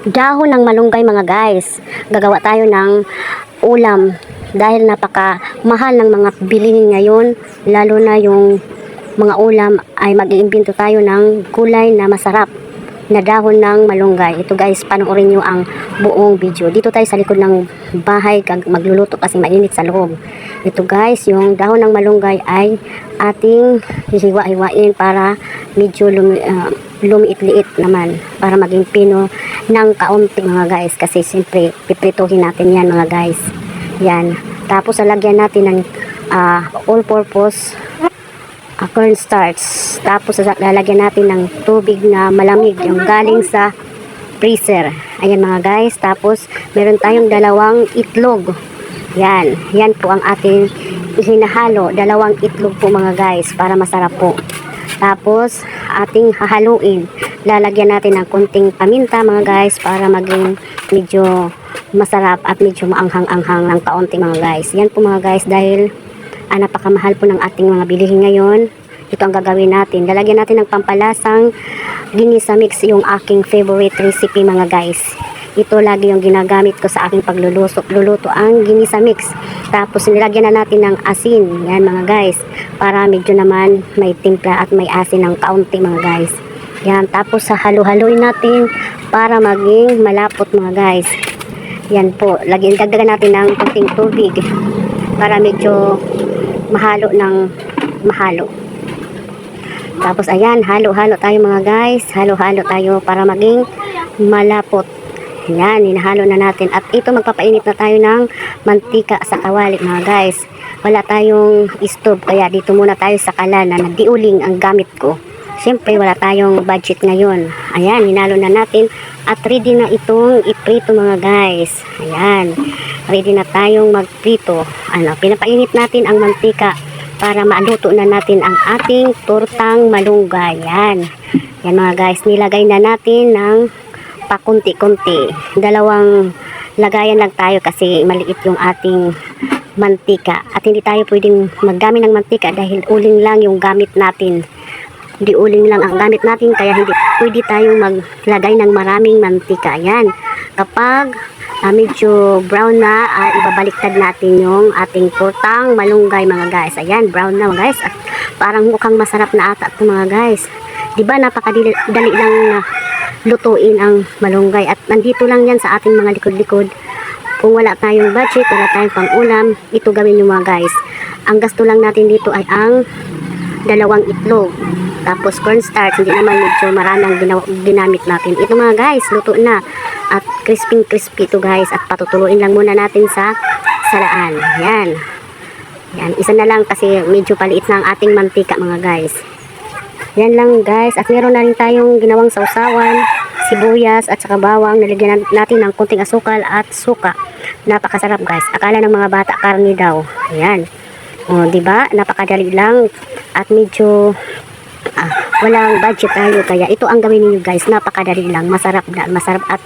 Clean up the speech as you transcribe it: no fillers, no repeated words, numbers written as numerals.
dahon ng malunggay mga guys. Gagawa tayo ng ulam dahil napaka mahal ng mga bilihin ngayon, lalo na yung mga ulam ay mag-iimbento tayo ng gulay na masarap na dahon ng malunggay. Ito guys, panoorin nyo ang buong video. Dito tayo sa likod ng bahay magluluto kasi mainit sa loob. Ito guys, yung dahon ng malunggay ay ating hihiwa-hiwain para medyo lumiit-liit naman, para maging pino ng kaunti mga guys, kasi siyempre piprituhin natin yan mga guys. Yan, tapos lalagyan natin ng all-purpose cornstarch. Tapos lalagyan natin ng tubig na malamig, yung galing sa freezer. Ayan mga guys. Tapos meron tayong 2 itlog. Yan, yan po ang ating hinahalo. 2 itlog po mga guys, para masarap po. Tapos ating hahaluin. Lalagyan natin ng konting paminta mga guys, para maging medyo masarap at medyo maanghang-anghang ng kaunti mga guys. Yan po mga guys, dahil napakamahal po ng ating mga bilihin ngayon. Ito ang gagawin natin. Lalagyan natin ng pampalasang ginisa mix, yung aking favorite recipe mga guys. Ito lagi yung ginagamit ko sa aking pagluluto ang ginisa mix. Tapos nilagyan na natin ng asin. Yan mga guys, para medyo naman may timpla at may asin ng kaunti mga guys. Yan, tapos halo-haloin natin para maging malapot mga guys. Yan po, dagdagan natin ng konting tubig para medyo mahalo ng mahalo. Tapos ayan, halo-halo tayo mga guys. Halo-halo tayo para maging malapot. Yan, hinahalo na natin. At ito, magpapainit na tayo ng mantika sa kawali mga guys. Wala tayong stove, kaya dito muna tayo sa kalan na nagdiuling ang gamit ko. Siyempre wala tayong budget ngayon. Ayan, hinalo na natin. At ready na itong iprito mga guys. Ayan, ready na tayong magprito. Pinapainit natin ang mantika para maluto na natin ang ating tortang malunggay. Yan. Yan mga guys, nilagay na natin ng pakunti-kunti. 2 lagayan lang tayo kasi maliit yung ating mantika. At hindi tayo pwedeng maggamit ng mantika dahil uling lang yung gamit natin. Hindi uling lang ang gamit natin, kaya hindi pwede tayong maglagay ng maraming mantika. Yan. Kapag medyo brown na, ibabaliktad natin yung ating tortang malunggay mga guys. Ayan, brown na mga guys. At parang mukhang masarap na ata ito mga guys. Diba napakadali lang na lutuin ang malunggay. At nandito lang yan sa ating mga likod-likod. Kung wala tayong budget, wala tayong pang-ulam, ito gawin nyo mga guys. Ang gasto lang natin dito ay ang 2 itlog. Tapos cornstarch, hindi naman medyo marami ang ginamit natin. Ito mga guys, luto na. At crispy ito guys. At patutuluin lang muna natin sa salaan. Yan. Yan, isa na lang kasi medyo paliit na ang ating mantika mga guys. Yan lang guys. At meron na rin tayong ginawang sausawan, sibuyas at saka bawang. Nalagyan natin ng konting asukal at suka. Napakasarap guys. Akala ng mga bata karni daw. Ayan. O, diba? Napakadali lang. At medyo walang budget tayo, kaya ito ang gawin niyo guys. Napakadali lang. Masarap at